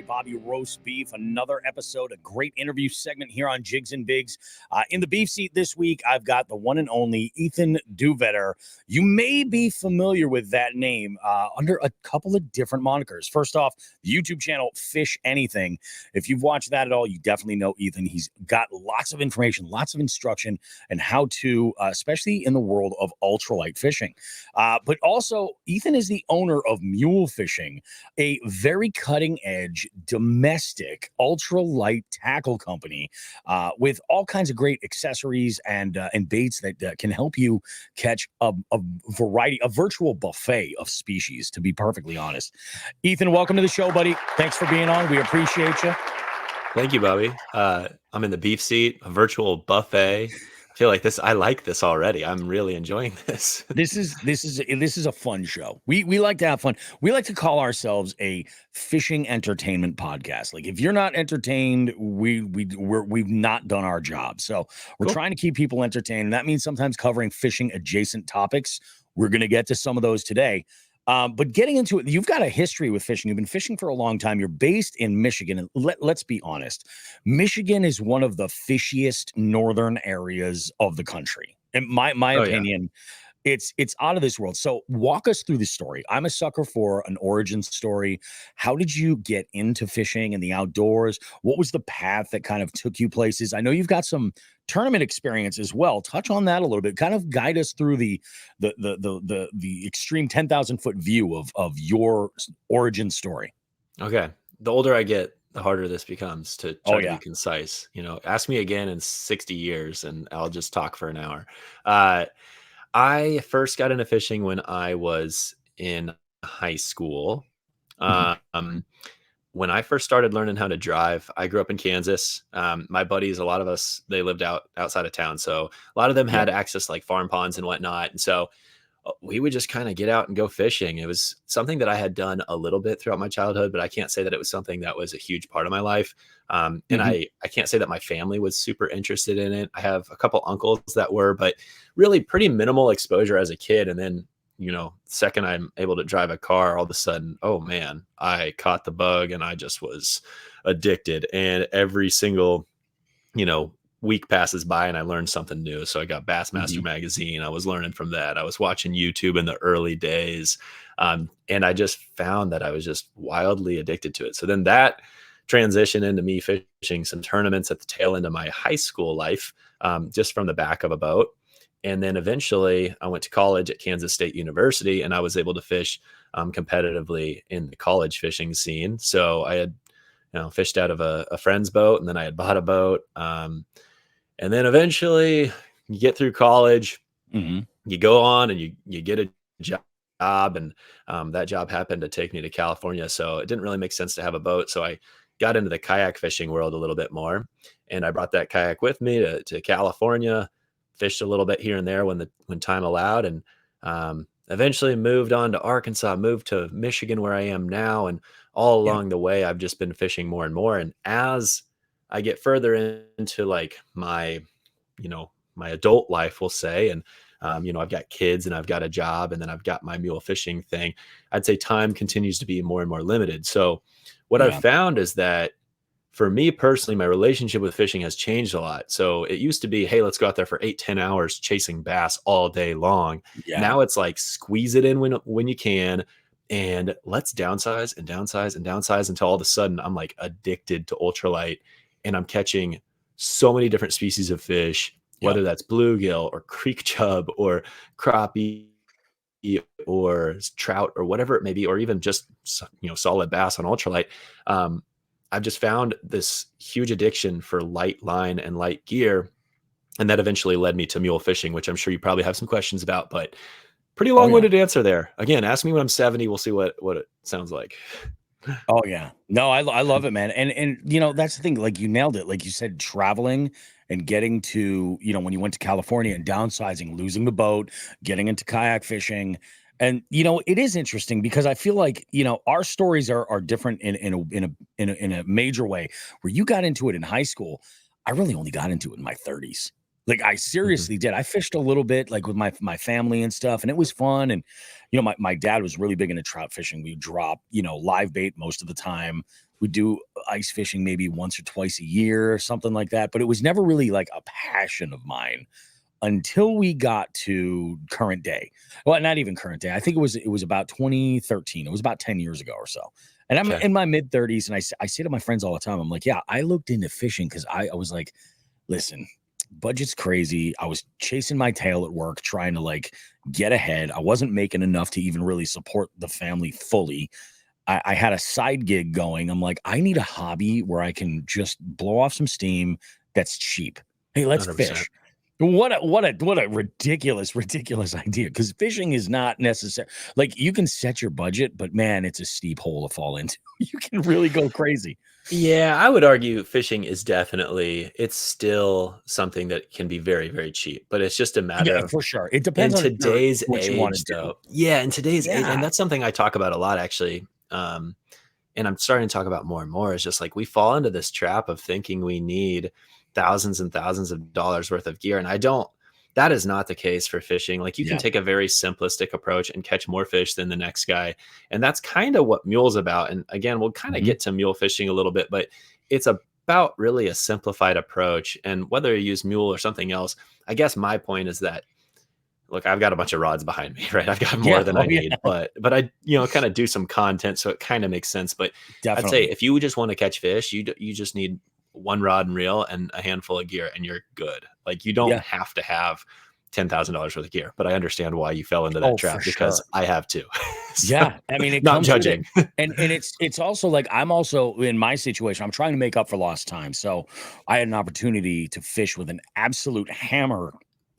Bobby Roast Beef, another episode, a great interview segment here on Jigs and Bigs. In the beef seat this week, I've got the one and only Ethan Dhuyvetter. You may be familiar with that name under a couple of different monikers. First off, the YouTube channel Fish Anything. If you've watched that at all, you definitely know Ethan. He's got lots of information, lots of instruction, and how to, especially in the world of ultralight fishing. But also, Ethan is the owner of Mule Fishing, a very cutting-edge, domestic, ultralight tackle company with all kinds of great accessories and baits that can help you catch a variety, a virtual buffet of species, to be perfectly honest. Ethan, welcome to the show, buddy. Thanks for being on. We appreciate you. Thank you, Bobby. I'm in the beef seat, a virtual buffet. I feel like this. I like this already. I'm really enjoying this. This is a fun show. We like to have fun. We like to call ourselves a fishing entertainment podcast. Like, if you're not entertained, we've not done our job. So we're trying to keep people entertained. That means sometimes covering fishing adjacent topics. We're going to get to some of those today. But getting into it, you've got a history with fishing. You've been fishing for a long time. You're based in Michigan. And let's be honest. Michigan is one of the fishiest northern areas of the country. In my opinion, it's out of this world. So walk us through the story. I'm a sucker for an origin story. How did you get into fishing and the outdoors? What was the path that kind of took you places? I know you've got some tournament experience as well. Touch on that a little bit. Kind of guide us through the extreme 10,000 foot view of your origin story. Okay. The older I get, the harder this becomes to try to be concise. Ask me again in 60 years and I'll just talk for an hour. I first got into fishing when I was in high school. When I first started learning how to drive, I grew up in Kansas. My buddies, a lot of us, they lived outside of town. So a lot of them had access like farm ponds and whatnot. And so we would just kind of get out and go fishing. It was something that I had done a little bit throughout my childhood, but I can't say that it was something that was a huge part of my life. And I can't say that my family was super interested in it. I have a couple uncles that were, but really pretty minimal exposure as a kid. And then, second I'm able to drive a car, all of a sudden, oh man, I caught the bug and I just was addicted. And every single, week passes by and I learned something new. So I got Bassmaster magazine. I was learning from that. I was watching YouTube in the early days. And I just found that I was just wildly addicted to it. So then that transitioned into me fishing some tournaments at the tail end of my high school life, just from the back of a boat. And then eventually I went to college at Kansas State University and I was able to fish competitively in the college fishing scene. So I had, fished out of a friend's boat, and then I had bought a boat. And then eventually you get through college, you go on and you get a job, and that job happened to take me to California. So it didn't really make sense to have a boat. So I got into the kayak fishing world a little bit more, and I brought that kayak with me to California, fished a little bit here and there when time allowed, and eventually moved on to Arkansas, moved to Michigan where I am now. And all along the way, I've just been fishing more and more. And as I get further into like my adult life, we'll say, and I've got kids and I've got a job and then I've got my mule fishing thing, I'd say time continues to be more and more limited. So what I've found is that for me personally, my relationship with fishing has changed a lot. So it used to be, hey, let's go out there for 8-10 hours chasing bass all day long. Now it's like squeeze it in when you can, and let's downsize and downsize and downsize until all of a sudden I'm like addicted to ultralight, and I'm catching so many different species of fish, whether that's bluegill or creek chub or crappie or trout or whatever it may be, or even just, solid bass on ultralight. I've just found this huge addiction for light line and light gear. And that eventually led me to mule fishing, which I'm sure you probably have some questions about, but pretty long-winded answer there. Again, ask me when I'm 70. We'll see what it sounds like. Oh yeah. No, I love it, man. And that's the thing, like you nailed it. Like you said, traveling and getting to, when you went to California and downsizing, losing the boat, getting into kayak fishing. And, it is interesting because I feel like, our stories are different in a major way. Where you got into it in high school, I really only got into it in my 30s. Like, I Mhm. seriously did. I fished a little bit, like, with my family and stuff, and it was fun, and, my dad was really big into trout fishing. We'd drop, live bait most of the time. We'd do ice fishing maybe once or twice a year or something like that, but it was never really, like, a passion of mine until we got to current day. Well, not even current day. I think it was about 2013. It was about 10 years ago or so. And I'm Okay. in my mid-30s, and I say to my friends all the time, I'm like, "Yeah, I looked into fishing because I was like, listen, budget's crazy. I was chasing my tail at work, trying to like get ahead. I wasn't making enough to even really support the family fully. I had a side gig going. I'm like, I need a hobby where I can just blow off some steam that's cheap. Hey, let's 100%. fish. What a ridiculous idea. Because fishing is not necessary. Like, you can set your budget, but man, it's a steep hole to fall into. You can really go crazy. Yeah, I would argue fishing is definitely it's still something that can be very, very cheap, but it's just a matter Yeah, of for sure. It in depends on today's what you want age to do. though. Yeah, in today's age, and Yeah. that's something I talk about a lot actually. And I'm starting to talk about more and more. It's just like we fall into this trap of thinking we need thousands and thousands of dollars worth of gear. And I don't, that is not the case for fishing. Like you can Yeah. take a very simplistic approach and catch more fish than the next guy. And that's kind of what Mule's about. And again, we'll kind of Mhm. get to mule fishing a little bit, but it's about really a simplified approach. And whether you use Mule or something else, I guess my point is that look, I've got a bunch of rods behind me, right? I've got more Yeah. than Oh, I yeah. need, but I, kind of do some content, so it kind of makes sense. But I'd say Definitely. if you just want to catch fish, you just need one rod and reel and a handful of gear, and you're good. Like you don't Yeah. have to have $10,000 worth of gear. But I understand why you fell into that Oh, for trap because sure. I have too. So, Yeah. I mean, it not comes with it. judging. And it's also like I'm also in my situation, I'm trying to make up for lost time. So I had an opportunity to fish with an absolute hammer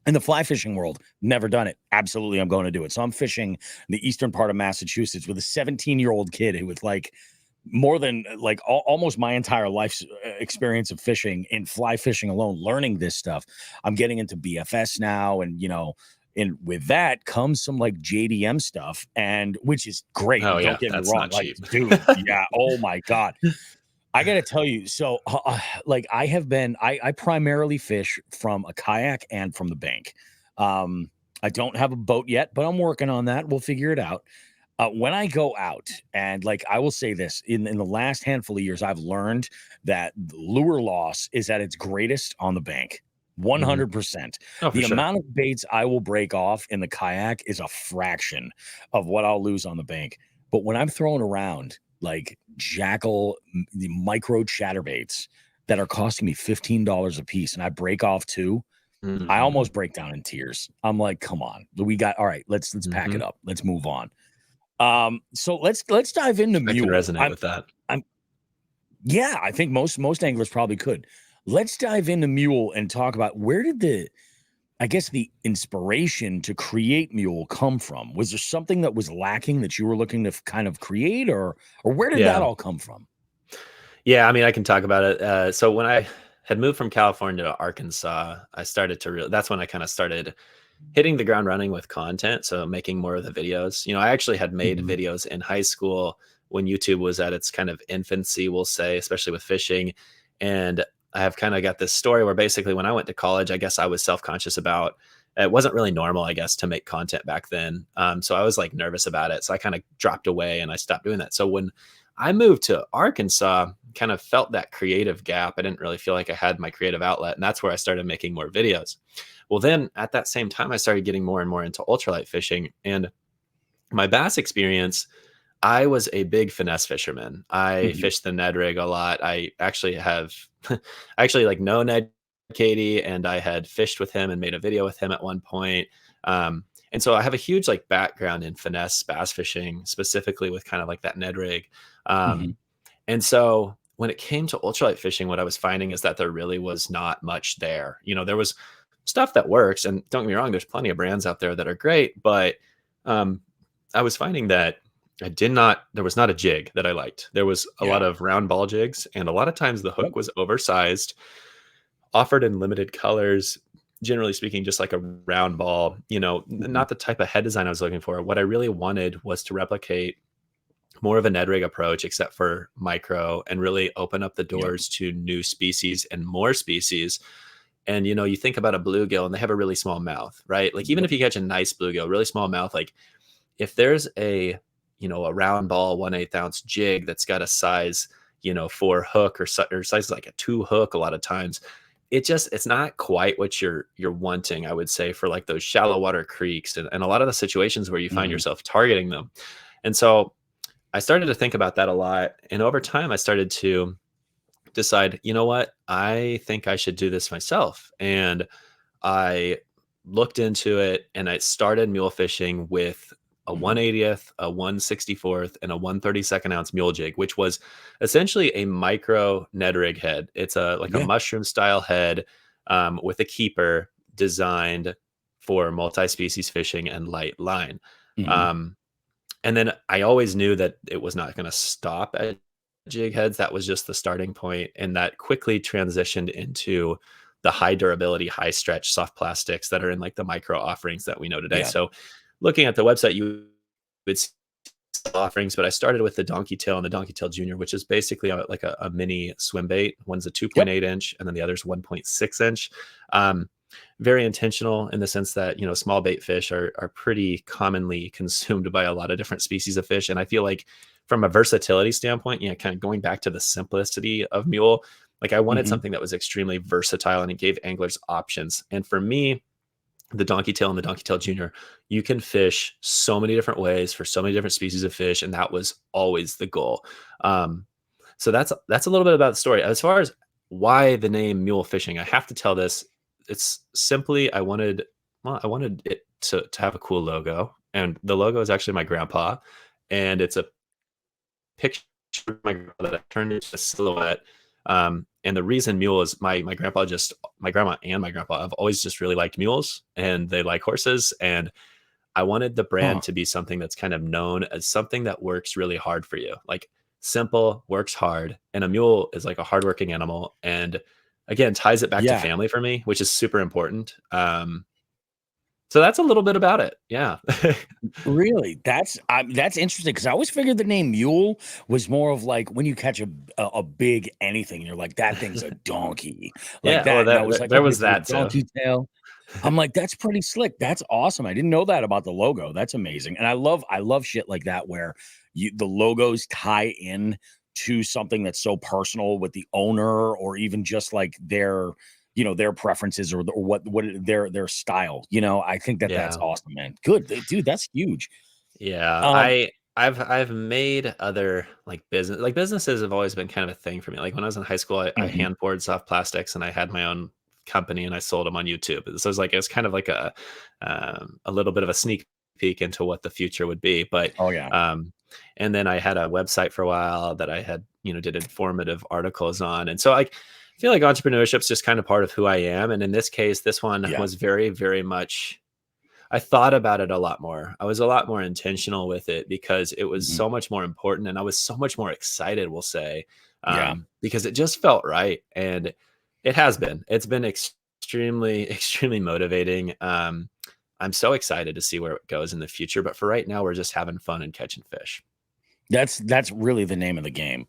in the fly fishing world. Never done it. Absolutely, I'm going to do it. So I'm fishing the eastern part of Massachusetts with a 17-year-old kid who was like more than like almost my entire life's experience of fishing in fly fishing alone, learning this stuff. I'm getting into BFS now, and and with that comes some like JDM stuff, and which is great. Oh yeah, Don't get me that's wrong, not like, cheap. dude, yeah. Oh my god, I got to tell you. So, like, I primarily fish from a kayak and from the bank. Um, I don't have a boat yet, but I'm working on that. We'll figure it out. When I go out, and like I will say this, in the last handful of years, I've learned that the lure loss is at its greatest on the bank. Mhm. 100%. Oh, for The sure. amount of baits I will break off in the kayak is a fraction of what I'll lose on the bank. But when I'm throwing around like the micro chatterbaits that are costing me $15 a piece, and I break off two, I Mhm. almost break down in tears. I'm like, come on, we got all right. Let's pack it Mhm. up. Let's move on. So let's dive into I can Mule. resonate with that. I'm Yeah, I think most anglers probably could. Let's dive into Mule and talk about where did I guess the inspiration to create Mule come from? Was there something that was lacking that you were looking to kind of create, or where did that Yeah. all come from? Yeah, I mean, I can talk about it. So when I had moved from California to Arkansas, I started to that's when I kind of started hitting the ground running with content. So making more of the videos. I actually had made Mhm. videos in high school when YouTube was at its kind of infancy, we'll say, especially with fishing. And I have kind of got this story where basically when I went to college, I guess I was self-conscious about it wasn't really normal, I guess, to make content back then. So I was like nervous about it. So I kind of dropped away and I stopped doing that. So when I moved to Arkansas, kind of felt that creative gap. I didn't really feel like I had my creative outlet. And that's where I started making more videos. Well, then at that same time, I started getting more and more into ultralight fishing. And my bass experience, I was a big finesse fisherman. I Mhm. fished the Ned rig a lot. I actually have, I actually like know Ned Katie, and I had fished with him and made a video with him at one point. And so I have a huge like background in finesse bass fishing, specifically with kind of like that Ned rig. Mhm. Um, and so when it came to ultralight fishing, what I was finding is that there really was not much there. There was stuff that works, and don't get me wrong, there's plenty of brands out there that are great, but um, I was finding that there was not a jig that I liked. There was a lot Yeah. of round ball jigs, and a lot of times the Yep. hook was oversized, offered in limited colors. Generally speaking, just like a round ball, Mhm. not the type of head design I was looking for. What I really wanted was to replicate more of a Ned rig approach, except for micro, and really open up the Yep. doors to new species and more species. And, you think about a bluegill and they have a really small mouth, right? Like even if you catch a nice bluegill, really small mouth, like if there's a round ball, 1/8 ounce jig that's got a size, 4 hook or size like a 2 hook, a lot of times it's not quite what you're wanting, I would say, for like those shallow water creeks and a lot of the situations where you find Mhm. yourself targeting them. And so I started to think about that a lot. And over time, I started to decide, you know what, I think I should do this myself. And I looked into it and I started mule fishing with a Mhm. 1/80th, a 1/64th, and a 1/32nd ounce mule jig, which was essentially a micro Ned rig head. It's like a Yeah. mushroom style head with a keeper designed for multi-species fishing and light line. Mhm. Um, and then I always knew that it was not going to stop at jig heads. That was just the starting point, and that quickly transitioned into the high durability, high stretch soft plastics that are in like the micro offerings that we know today. Yeah. So looking at the website, you would see offerings, but I started with the Donkey Tail and the Donkey Tail Junior, which is basically like a mini swim bait. One's a Yep. 2.8 inch and then the other's 1.6 inch. Um, Very intentional in the sense that, small bait fish are pretty commonly consumed by a lot of different species of fish. And I feel like from a versatility standpoint, kind of going back to the simplicity of Mule, like I wanted Mhm. something that was extremely versatile and it gave anglers options. And for me, the Donkey Tail and the Donkey Tail Junior, you can fish so many different ways for so many different species of fish, and that was always the goal. Um, so that's a little bit about the story. As far as why the name Mule Fishing, I have to tell this. It's simply I wanted it to have a cool logo, and the logo is actually my grandpa, and it's a picture of my grandpa that I turned into a silhouette. And the reason mule is my grandpa just my grandma and my grandpa have always just really liked mules and they like horses. And I wanted the Huh. brand to be something that's kind of known as something that works really hard for you. Like simple, works hard. And a mule is like a hardworking animal. And again, ties it back to Yeah. family for me, which is super important. So that's a little bit about it. Yeah. Really? That's interesting because I always figured the name Mule was more of like when you catch a big anything, you're like, that thing's a donkey, like Yeah. Well, that. And I was like, there okay, was so a that too. donkey tail. I'm like, that's pretty slick. That's awesome. I didn't know that about the logo. That's amazing. And I love shit like that where the logos tie in to something that's so personal with the owner or even just like their preferences or what their style. I think that's Yeah. awesome, man. Good. Dude, that's huge. Yeah, Um I've made other businesses have always been kind of a thing for me. Like when I was in high school, I mhm. hand poured soft plastics and I had my own company and I sold them on YouTube. So it's kind of like a little bit of a sneak peek into what the future would be. But Oh yeah. um, and then I had a website for a while that I had did informative articles on, and so I feel like entrepreneurship's just kind of part of who I am. And in this case, this one Yeah. was very very much. I thought about it a lot more. I was a lot more intentional with it because it was Mhm. so much more important and I was so much more excited, we'll say, Yeah. because it just felt right. And it has been. It's been extremely, extremely motivating. I'm so excited to see where it goes in the future. But for right now, we're just having fun and catching fish. That's really the name of the game.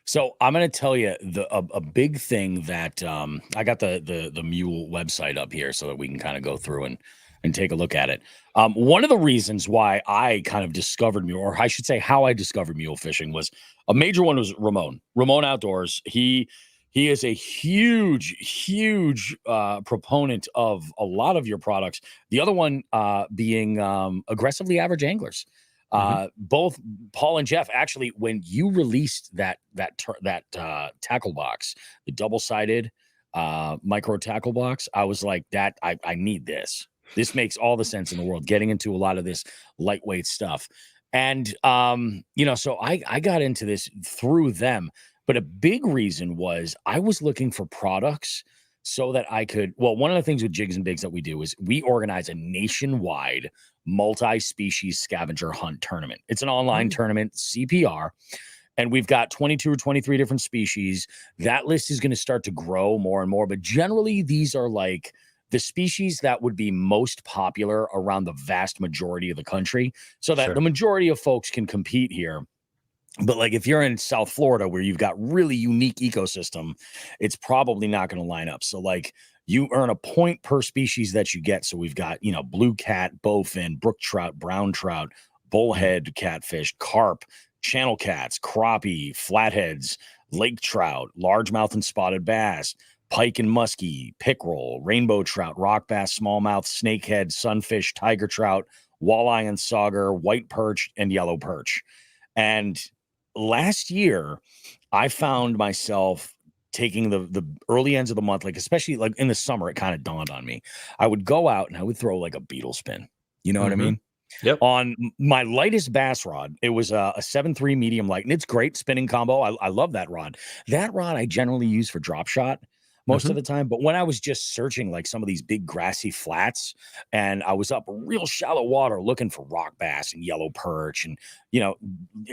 So I'm gonna tell you a big thing that I got the Mule website up here so that we can kind of go through and take a look at it. One of the reasons why I kind of discovered mule, or I should say how I discovered mule fishing, was a major one was Ramon. Ramon Outdoors. He is a huge proponent of a lot of your products. The other one being aggressively average anglers. Hmm. Both Paul and Jeff actually, when you released that tackle box, the double sided micro tackle box, I was like, that I need this. This makes all the sense in the world. Getting into a lot of this lightweight stuff, and so I got into this through them. But a big reason was I was looking for products so that I could. Well, one of the things with Jigs and Bigs that we do is we organize a nationwide multi-species scavenger hunt tournament. It's an online Mm, tournament, CPR, and we've got 22 or 23 different species. That list is going to start to grow more and more, but generally these are like the species that would be most popular around the vast majority of the country so that the sure. majority of folks can compete here. But like if you're in South Florida where you've got really unique ecosystem, it's probably not going to line up. So like you earn a point per species that you get. So we've got, blue cat, bowfin, brook trout, brown trout, bullhead catfish, carp, channel cats, crappie, flatheads, lake trout, largemouth and spotted bass, pike and muskie, pickerel, rainbow trout, rock bass, smallmouth, snakehead, sunfish, tiger trout, walleye and sauger, white perch, and yellow perch. And last year, I found myself taking the early ends of the month, like especially like in the summer, it kind of dawned on me. I would go out and I would throw like a beetle spin. You know what I mean? Yep. On my lightest bass rod, it was a 7.3 medium light, and it's great spinning combo. I love that rod. That rod I generally use for drop shot most of the time. But when I was just searching like some of these big grassy flats, and I was up real shallow water looking for rock bass and yellow perch, and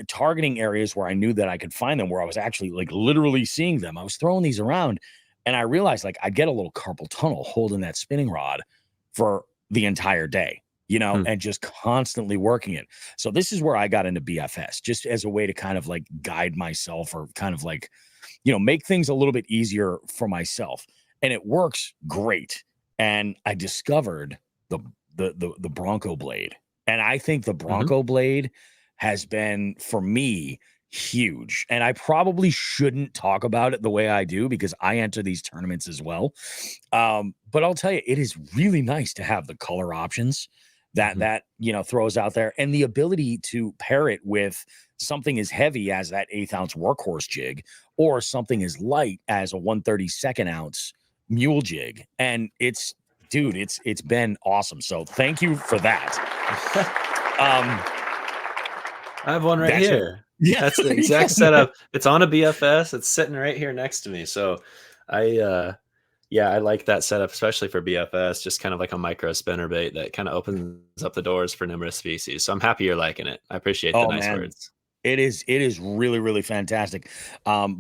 targeting areas where I knew that I could find them, where I was actually like literally seeing them, I was throwing these around, and I realized like I'd get a little carpal tunnel holding that spinning rod for the entire day. And just constantly working it. So this is where I got into BFS, just as a way to kind of like guide myself, or kind of like, make things a little bit easier for myself. And it works great. And I discovered the Bronco blade. And I think the Bronco blade has been, for me, huge. And I probably shouldn't talk about it the way I do, because I enter these tournaments as well. But I'll tell you, it is really nice to have the color options that throws out there, and the ability to pair it with something as heavy as that 1/8 ounce workhorse jig, or something as light as a 1/32 ounce mule jig. And it's been awesome. So thank you for that. I have one right here. Yeah, that's the exact setup. It's on a BFS. It's sitting right here next to me. So I like that setup, especially for BFS, just kind of like a micro spinnerbait that kind of opens up the doors for numerous species. So I'm happy you're liking it. I appreciate the nice words. It is really, really fantastic.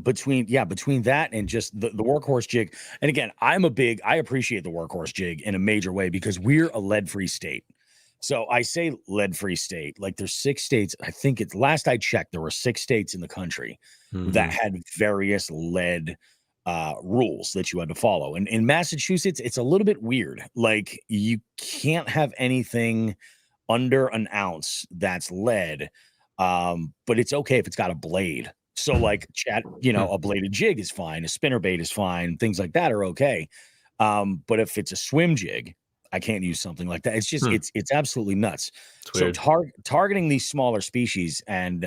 Between that and just the workhorse jig. And again, I appreciate the workhorse jig in a major way, because we're a lead-free state. So I say lead-free state, like there's 6 states. I think last I checked, there were 6 states in the country that had various lead rules that you had to follow. And in Massachusetts, it's a little bit weird. Like, you can't have anything under an ounce that's lead, but it's okay if it's got a blade. So like a bladed jig is fine, a spinnerbait is fine, things like that are okay. But if it's a swim jig, I can't use something like that. It's just it's absolutely nuts. So targeting these smaller species and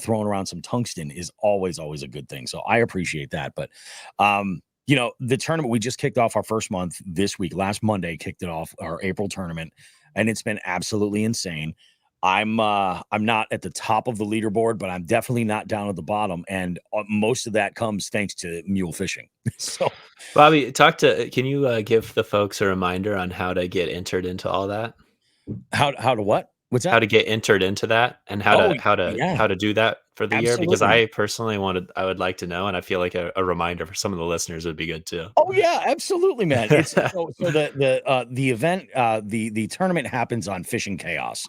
throwing around some tungsten is always a good thing. So I appreciate that. But the tournament, we just kicked off our first month this week. Last Monday kicked it off, our April tournament, and it's been absolutely insane. I'm not at the top of the leaderboard, but I'm definitely not down at the bottom, and most of that comes thanks to mule fishing. So, Bobby, can you give the folks a reminder on how to get entered into all that? How to what? What's that? How to get entered into that, and how to do that for the year? Because I personally I would like to know, and I feel like a reminder for some of the listeners would be good too. Oh yeah, absolutely, man. It's so the event, the tournament happens on Fishing Chaos,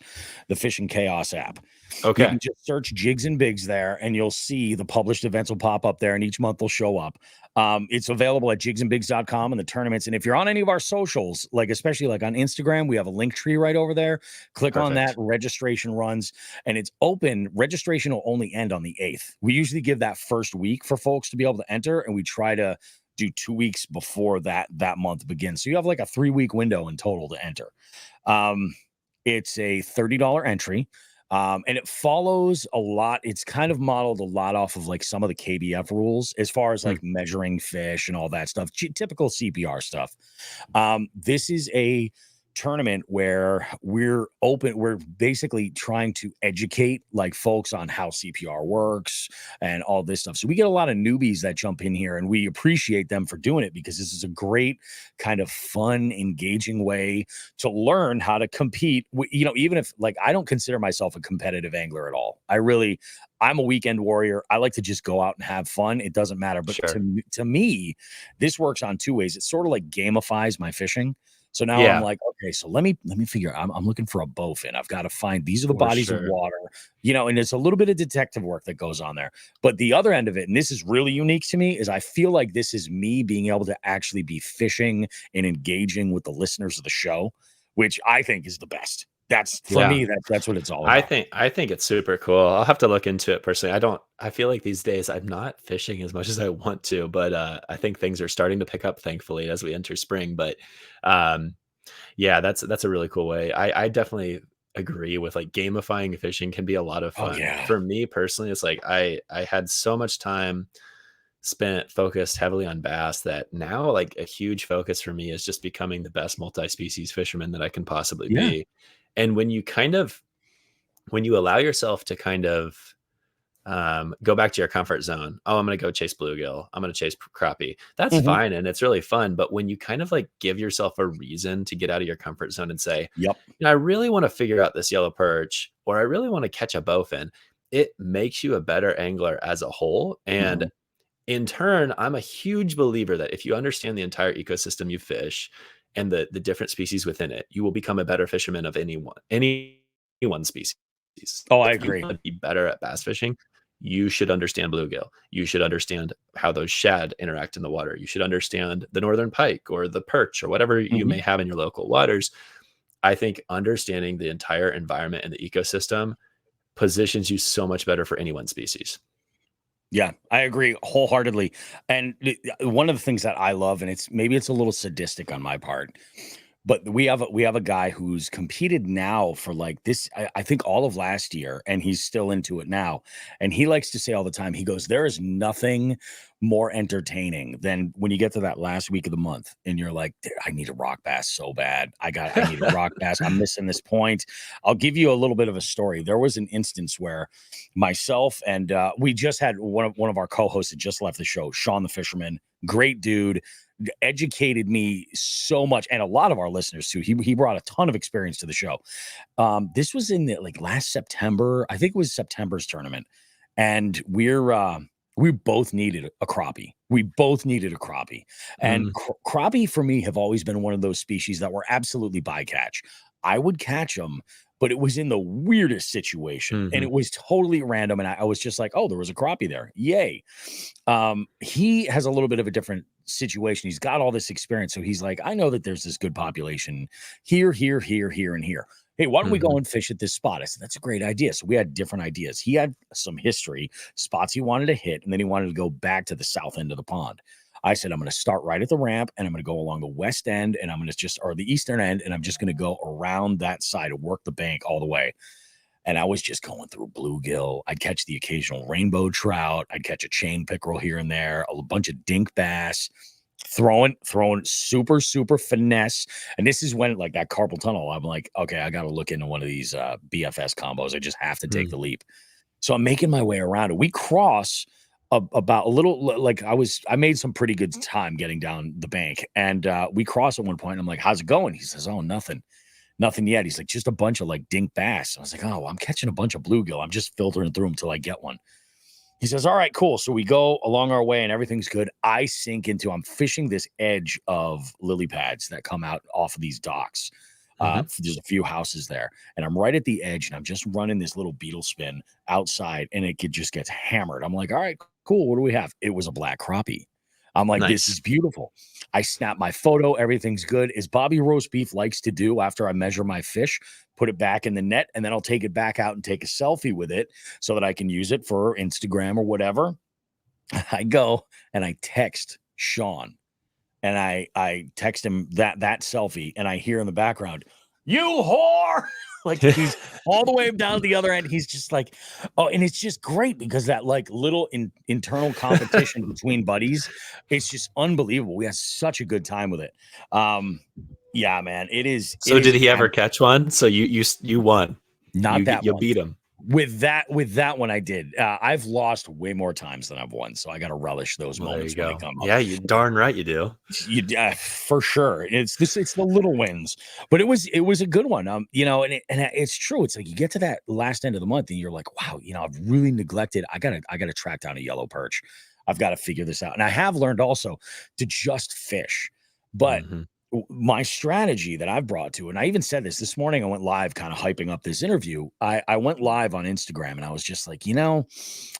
the Fishing Chaos app. Okay. You can just search Jigs and Bigs there, and you'll see the published events will pop up there, and each month they'll show up. It's available at jigsandbigs.com and the tournaments. And if you're on any of our socials, like especially like on Instagram, we have a link tree right over there. Click on that. Registration runs, and it's open. Registration will only end on the 8th. We usually give that first week for folks to be able to enter, and we try to do 2 weeks before that month begins. So you have like a 3-week window in total to enter. It's a $30 entry. And it follows a lot. It's kind of modeled a lot off of like some of the KBF rules as far as like measuring fish and all that stuff, typical CPR stuff. This is a tournament where we're basically trying to educate like folks on how CPR works and all this stuff. So we get a lot of newbies that jump in here, and we appreciate them for doing it, because this is a great kind of fun, engaging way to learn how to compete. Even if like I don't consider myself a competitive angler at all. I'm a weekend warrior. I like to just go out and have fun. It doesn't matter. But to me, this works on 2 ways. It sort of like gamifies my fishing. So now I'm Yeah, like, okay, so let me figure. I'm looking for a bowfin. I've got to find these are the for bodies of sure. water, and it's a little bit of detective work that goes on there. But the other end of it, and this is really unique to me, is I feel like this is me being able to actually be fishing and engaging with the listeners of the show, which I think is the best. That's for Yeah. me. That's what it's all about. I think it's super cool. I'll have to look into it personally. I feel like these days I'm not fishing as much as I want to, but I think things are starting to pick up thankfully as we enter spring. But um yeah, that's a really cool way. I definitely agree with like gamifying fishing can be a lot of Oh fun. yeah, For me personally, it's like I had so much time spent focused heavily on bass that now like a huge focus for me is just becoming the best multi-species fisherman that I can possibly yeah. be. And when you allow yourself to kind of go back to your comfort zone. Oh, I'm going to go chase bluegill. I'm going to chase crappie. That's Mhm. fine. And it's really fun. But when you kind of like give yourself a reason to get out of your comfort zone and say, Yep. I really want to figure out this yellow perch, or I really want to catch a bowfin, it makes you a better angler as a whole. And Mhm. in turn, I'm a huge believer that if you understand the entire ecosystem you fish and the different species within it, you will become a better fisherman of any one species. Oh, I If you agree. want to be better at bass fishing, you should understand bluegill. You should understand how those shad interact in the water. You should understand the northern pike or the perch or whatever you Mhm. may have in your local waters. I think understanding the entire environment and the ecosystem positions you so much better for any one species. Yeah, I agree wholeheartedly. And one of the things that I love, and maybe it's a little sadistic on my part, but we have a guy who's competed now for like this, I think all of last year, and he's still into it now. And he likes to say all the time, he goes, there is nothing more entertaining than when you get to that last week of the month and you're like, I need a rock bass so bad. I need a rock bass. I'm missing this point. I'll give you a little bit of a story. There was an instance where myself and we just had one of our co-hosts had just left the show, Sean the Fisherman, great dude, educated me so much, and a lot of our listeners too. He brought a ton of experience to the show. This was in the like last September. I think it was September's tournament, and we both needed a crappie. We both needed a crappie, and Mm, crappie for me have always been one of those species that were absolutely bycatch. I would catch them, but it was in the weirdest situation, and mhm. it was totally random. And I was just like, "Oh, there was a crappie there! Yay!" He has a little bit of a different situation. He's got all this experience. So he's like, I know that there's this good population here, here, here, here, and here. Hey, why don't we go Mhm. and fish at this spot? I said, that's a great idea. So we had different ideas. He had some history, spots he wanted to hit, and then he wanted to go back to the south end of the pond. I said, I'm going to start right at the ramp and I'm going to go along the west end and I'm going to or the eastern end, and I'm just going to go around that side and work the bank all the way. And I was just going through bluegill. I'd catch the occasional rainbow trout. I'd catch a chain pickerel here and there, a bunch of dink bass, throwing super, super finesse. And this is when like that carpal tunnel, I'm like, okay, I got to look into one of these BFS combos. I just have to take Mm. the leap. So I'm making my way around it. We cross about a little like I made some pretty good time getting down the bank. And we cross at one point. I'm like, how's it going? He says, oh, nothing. Nothing yet. He's like, just a bunch of like dink bass. I was like, oh, well, I'm catching a bunch of bluegill. I'm just filtering through them till I get one. He says, all right, cool. So we go along our way and everything's good. I'm fishing this edge of lily pads that come out off of these docks. Mhm. There's a few houses there, and I'm right at the edge, and I'm just running this little beetle spin outside, and just gets hammered. I'm like, all right, cool. What do we have? It was a black crappie. I'm like, this Nice. is beautiful. I snap my photo. Everything's good. As Bobby Roast Beef likes to do after I measure my fish, put it back in the net, and then I'll take it back out and take a selfie with it so that I can use it for Instagram or whatever. I go and I text Sean and I text him that selfie, and I hear in the background, "You whore!" Like he's all the way down the other end. He's just like, oh, and it's just great because that like little internal competition between buddies, it's just unbelievable. We had such a good time with it. Um, yeah, man, it is. It So is did he ever catch one? So you won. not that You one. beat him. With that one, I did. I've lost way more times than I've won, so I got to relish those Well, there moments you when they go. come up. Yeah, you darn right you do. For sure. It's the little wins, but it was a good one. And it's true. It's like you get to that last end of the month and you're like, wow, I've really neglected. I gotta track down a yellow perch. I've got to figure this out. And I have learned also to just fish. But Mhm. my strategy that I've brought to, and I even said this morning, I went live kind of hyping up this interview. I went live on Instagram and I was just like,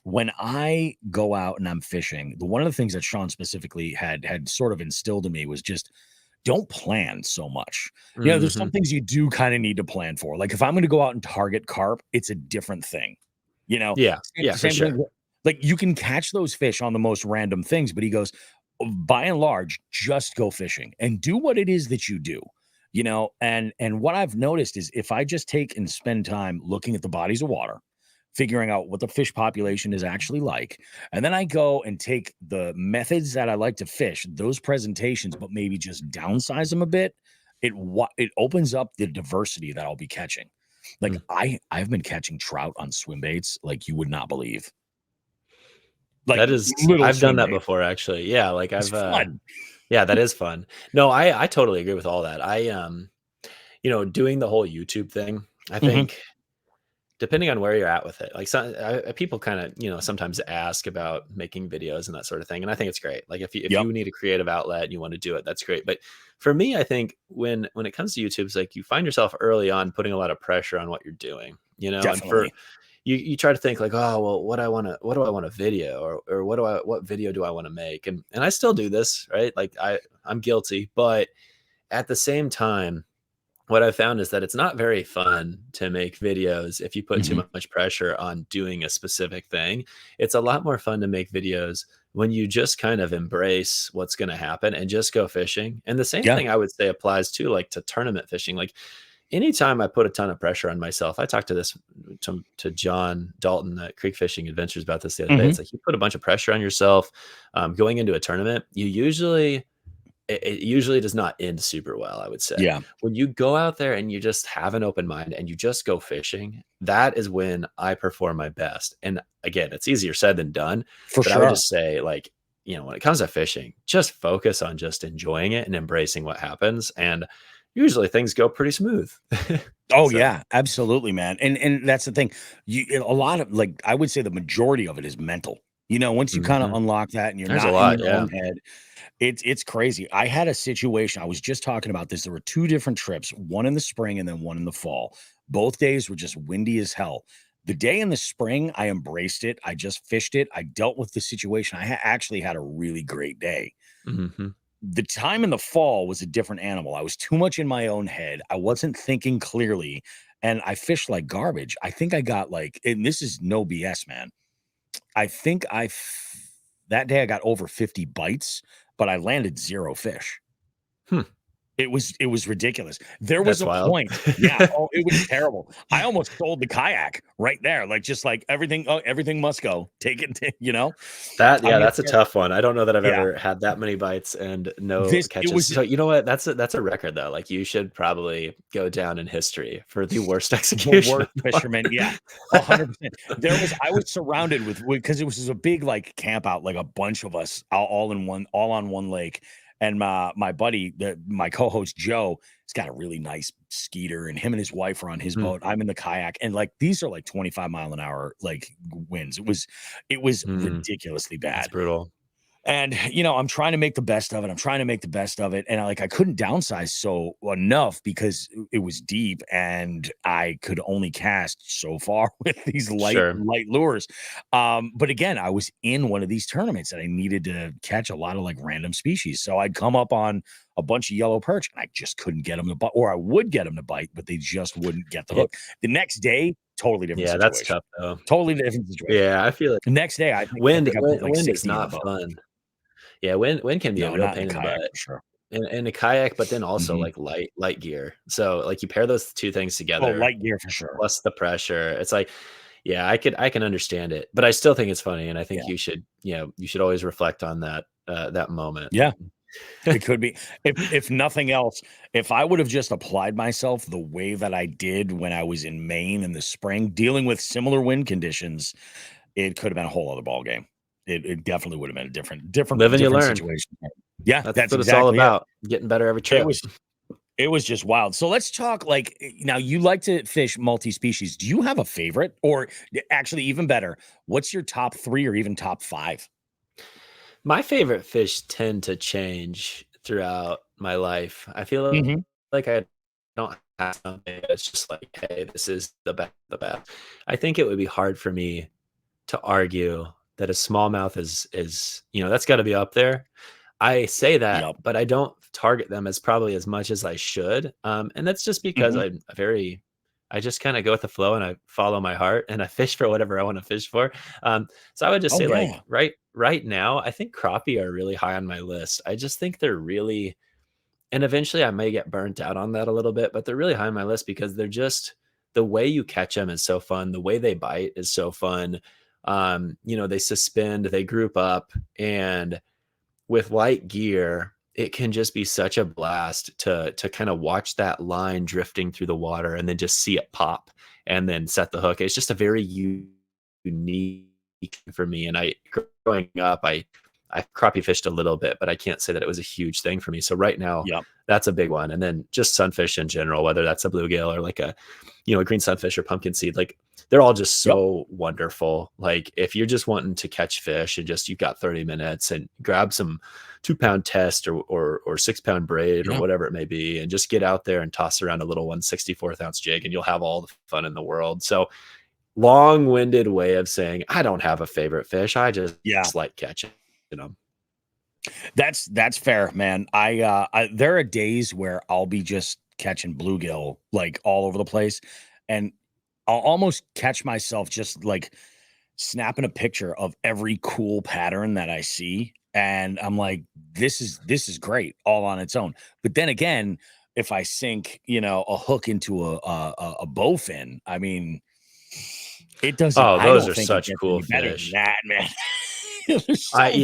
when I go out and I'm fishing, one of the things that Sean specifically had sort of instilled in me was just don't plan so much. There's some Mhm. things you do kind of need to plan for. Like if I'm going to go out and target carp, it's a different thing. Yeah. Same, Yeah, for same thing. sure. Like you can catch those fish on the most random things, but he goes, by and large, just go fishing and do what it is that you do. And what I've noticed is if I just take and spend time looking at the bodies of water, figuring out what the fish population is actually like, and then I go and take the methods that I like to fish, those presentations, but maybe just downsize them a bit, it opens up the diversity that I'll be catching. Like Mm. I've been catching trout on swim baits like you would not believe. Like That is little I've done swim that bait. before, actually. Yeah, like It's fun. yeah, that is fun. No, I totally agree with all that. Doing the whole YouTube thing, I Mhm. think depending on where you're at with it, like some people kind of, sometimes ask about making videos and that sort of thing. And I think it's great. Like if Yep. you need a creative outlet and you want to do it, that's great. But for me, I think when it comes to YouTube, it's like you find yourself early on putting a lot of pressure on what you're doing, and for Definitely. you try to think like, oh well, what do I want to video, or what video do I want to make? And I still do this, right? Like I'm guilty, but at the same time, what I've found is that it's not very fun to make videos if you put too Mhm. much pressure on doing a specific thing. It's a lot more fun to make videos when you just kind of embrace what's going to happen and just go fishing. And the same Yeah. thing I would say applies to like to tournament fishing. Like anytime I put a ton of pressure on myself, I talked to this to John Dalton at Creek Fishing Adventures about this the other day. Mhm. It's like you put a bunch of pressure on yourself going into a tournament. It usually does not end super well, I would say. Yeah, When you go out there and you just have an open mind and you just go fishing, that is when I perform my best. And again, it's easier said than done, for but I would sure. just say, like, when it comes to fishing, just focus on just enjoying it and embracing what happens. And usually things go pretty smooth. Oh, So, yeah, absolutely, man, and that's the thing. A lot of like, I would say the majority of it is mental. Once you kinda mhm. unlock that and you're There's a not in lot. your Yeah. own head, it's crazy. I had a situation, I was just talking about this, there were 2 different trips, one in the spring and then one in the fall. Both days were just windy as hell. The day in the spring, I embraced it, I just fished it, I dealt with the situation, I actually had a really great day. Mhm. The time in the fall was a different animal. I was too much in my own head. I wasn't thinking clearly, and I fished like garbage. I think I got like, and this is no BS, man. I think that day I got over 50 bites, but I landed 0 fish. Hmm. It was ridiculous. There was That's a wild. point, yeah, oh, it was terrible. I almost sold the kayak right there, like, just like everything, "Oh, everything must go. Take it," That I'm yeah, gonna that's a start. tough one. I don't know that I've Yeah, ever had that many bites and no this it catches. was So you know what? That's a record though. Like you should probably go down in history for the worst the execution of worst fisherman, yeah, one. 100%. I was surrounded with because it was a big, like, camp out, like, a bunch of us all on one lake, and my buddy, my co-host Joe, he's got a really nice skeeter, and him and his wife are on his Hmm, boat, I'm in the kayak, and, like, these are, like, 25 mile an hour, like, winds. It was hmm, ridiculously that's bad. brutal. And, I'm trying to make the best of it. I'm trying to make the best of it. And I couldn't downsize so enough because it was deep and I could only cast so far with these Sure. light lures. But again, I was in one of these tournaments and I needed to catch a lot of like random species. So I'd come up on a bunch of yellow perch and I just couldn't get them to bite, or I would get them to bite, but they just wouldn't get the Yeah, hook. The next day, totally different yeah, that's situation. tough though. Totally different situation. Yeah, I feel like The next day, I think I put like wind is 60 in the not boat. fun. Yeah, wind can be a No, real not in the pain in the kayak butt. for sure. In a kayak, but then also Mhm. like light gear. So like you pair those two things Oh, together light gear for sure. plus the pressure. It's like, yeah, I can understand it, but I still think it's funny, and I think Yeah. you should always reflect on that moment. Yeah, it could be. If nothing else, if I would have just applied myself the way that I did when I was in Maine in the spring, dealing with similar wind conditions, it could have been a whole other ballgame. It definitely would have been a Live and you different learn. situation. Yeah, That's that's what it's all exactly it. about. Getting better every It trip. was it was just wild. So let's talk like now you like to fish multi-species. Do you have a favorite? Or actually even better, what's your top 3 or even top 5? My favorite fish tend to change throughout my life. I feel Hmm. like I don't have something that's just like, hey, this is the best. I think it would be hard for me to argue that a smallmouth is, that's got to be up there. I say that, Yep. but I don't target them as probably as much as I should. And that's just because Hmm. I just kind of go with the flow and I follow my heart and I fish for whatever I want to fish for. So I would just Oh say like yeah. right now, I think crappie are really high on my list. I just think they're really, and eventually I may get burnt out on that a little bit, but they're really high on my list because they're just the way you catch them is so fun. The way they bite is so fun. They suspend, they group up, and with light gear, it can just be such a blast to kind of watch that line drifting through the water and then just see it pop and then set the hook. It's just a very unique for me. And growing up, I crappie fished a little bit, but I can't say that it was a huge thing for me. So right now, Yep. that's a big one. And then just sunfish in general, whether that's a bluegill or like a green sunfish or pumpkin seed, like they're all just Yep. so wonderful. Like if you're just wanting to catch fish and just you've got 30 minutes and grab some 2-pound test or 6-pound braid or Yeah. whatever it may be, and just get out there and toss around a little 1/64 ounce jig and you'll have all the fun in the world. So long-winded way of saying I don't have a favorite fish. I just Yeah. like catching them. That's fair, man. There are days where I'll be just catching bluegill like all over the place, and I'll almost catch myself just like snapping a picture of every cool pattern that I see, and I'm like, this is great all on its own. But then again, if I sink, a hook into a bowfin, I mean, it doesn't. Oh, I those don't are think it such gets cool any better than fish. that, man. They're so fun.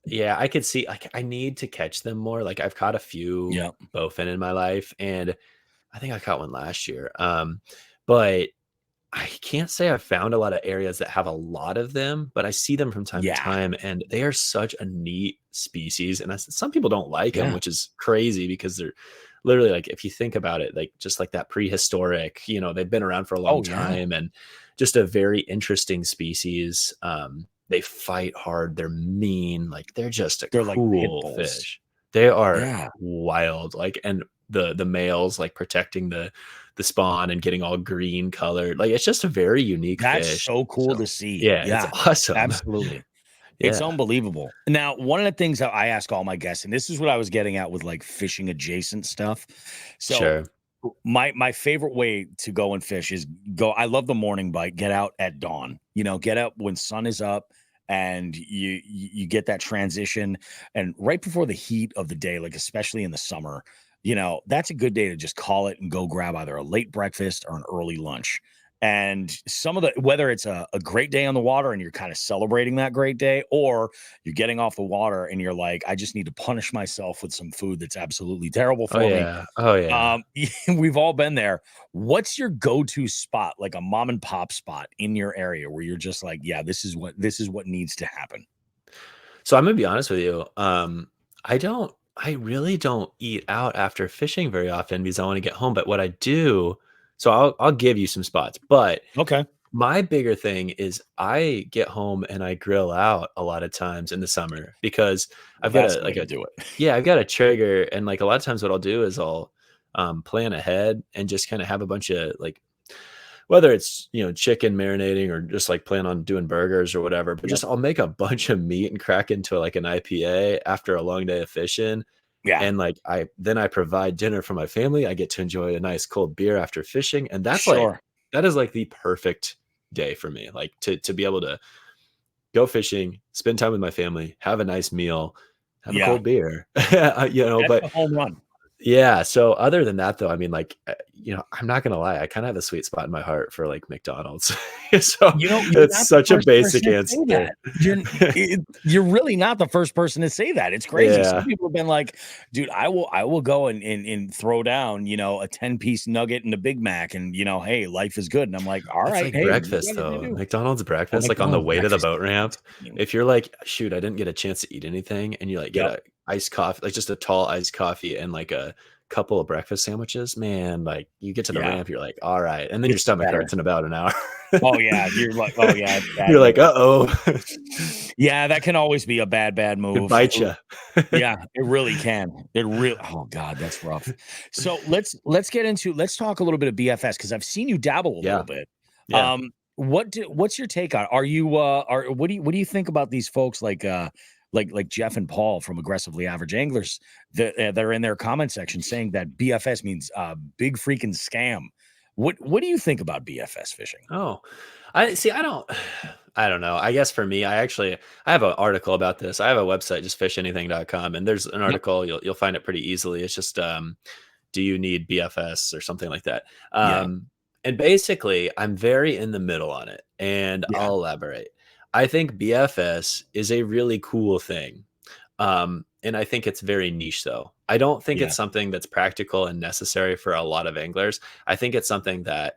Yeah, I could see like I need to catch them more. Like I've caught a few Yeah, bowfin in my life and I think I caught one last year. But I can't say I've found a lot of areas that have a lot of them, but I see them from time to yeah, time and they are such a neat species. And some people don't like them, yeah. which is crazy because they're literally like, if you think about it, like just like that prehistoric, they've been around for a long Oh yeah. time and just a very interesting species. They fight hard. They're mean. Like they're just a They're like pit cool bulls. fish. They are Yeah. wild. Like, and the males like protecting the spawn and getting all green colored. Like it's just a very unique That's fish. so cool So to see. yeah, it's Yeah, awesome. absolutely. It's Yeah, unbelievable. Now, one of the things that I ask all my guests, and this is what I was getting at with like fishing adjacent stuff. So sure. my favorite way to go and fish is go. I love the morning bite. Get out at dawn. Get up when sun is up, and you get that transition, and right before the heat of the day, like especially in the summer, that's a good day to just call it and go grab either a late breakfast or an early lunch. And some of the whether it's a great day on the water and you're kind of celebrating that great day, or you're getting off the water and you're like, I just need to punish myself with some food that's absolutely terrible Oh for me. yeah. Oh yeah. We've all been there. What's your go-to spot, like a mom and pop spot in your area where you're just like, yeah, this is what needs to happen? So I'm gonna be honest with you. I really don't eat out after fishing very often because I want to get home. But what I do, so I'll give you some spots. But Okay. my bigger thing is I get home and I grill out a lot of times in the summer because Well, I've got that's a the way like to a do it. yeah, I've got a trigger and like a lot of times what I'll do is I'll plan ahead and just kind of have a bunch of like whether it's chicken marinating or just like plan on doing burgers or whatever, but Yep. just I'll make a bunch of meat and crack into like an IPA after a long day of fishing. Yeah. And like I provide dinner for my family. I get to enjoy a nice cold beer after fishing. And Sure. that is like the perfect day for me. Like to be able to go fishing, spend time with my family, have a nice meal, have a Yeah. cold beer. That's But a home run. yeah, so other than that, though, I mean, like, I'm not gonna lie, I kinda have a sweet spot in my heart for, like, McDonald's. So, You're it's not the such a first basic person to say answer. that. You're really not the first person to say that. It's crazy. Some Yeah, people have been like, "Dude, I will go and throw down, a 10-piece nugget and a Big Mac and, hey, life is good." And I'm like, "All it's right, like hey, breakfast, whatever you though. do." McDonald's Well, breakfast, like, on the McDonald's way to the breakfast boat is ramp, insane. if you're like, "Shoot, I didn't get a chance to eat anything," and you, like, get Yep. a iced coffee, like just a tall iced coffee and like a couple of breakfast sandwiches, man, like you get to the Yeah, ramp, you're like, all right. And then your it's stomach better. hurts in about an hour. Oh yeah, you're like, oh yeah, it's bad You're like, news. uh-oh. Yeah, that can always be a bad It move. bites you. Yeah, it really can. It really, oh God, that's rough. So let's talk a little bit of BFS because I've seen you dabble a little Yeah. bit. Yeah. What's your take on? Are you are what do you think about these folks like Jeff and Paul from Aggressively Average Anglers that are in their comment section saying that BFS means big freaking scam? What do you think about BFS fishing? Oh, I see. I don't know. I guess for me, I have an article about this. I have a website, just fishanything.com, and there's an Yep. article. You'll find it pretty easily. It's just, do you need BFS or something like that? Yeah. And basically, I'm very in the middle on it, and Yeah. I'll elaborate. I think BFS is a really cool thing. And I think it's very niche though. I don't think Yeah. it's something that's practical and necessary for a lot of anglers. I think it's something that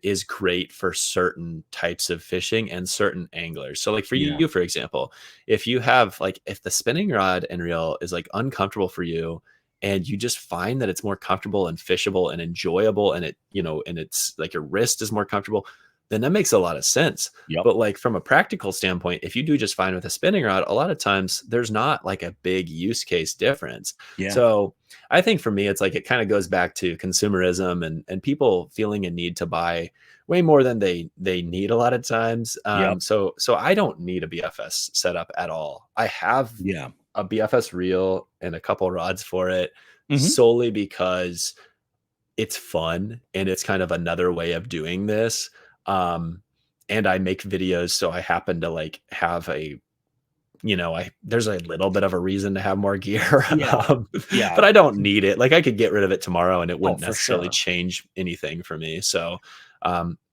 is great for certain types of fishing and certain anglers. So, like for Yeah. you, for example, if you have like if the spinning rod and reel is like uncomfortable for you, and you just find that it's more comfortable and fishable and enjoyable, and and it's like your wrist is more comfortable, then that makes a lot of sense. Yep. But like from a practical standpoint, if you do just fine with a spinning rod, a lot of times there's not like a big use case difference. Yeah. So I think for me, it's like it kind of goes back to consumerism and people feeling a need to buy way more than they need a lot of times. Yep. So I don't need a BFS setup at all. I have Yeah. a BFS reel and a couple rods for it Hmm. solely because it's fun and it's kind of another way of doing this. Um, and I make videos, so I happen to like have I there's a little bit of a reason to have more gear, Yeah. um, Yeah. but I don't need it. Like I could get rid of it tomorrow and it Oh, wouldn't for necessarily sure. change anything for me. So,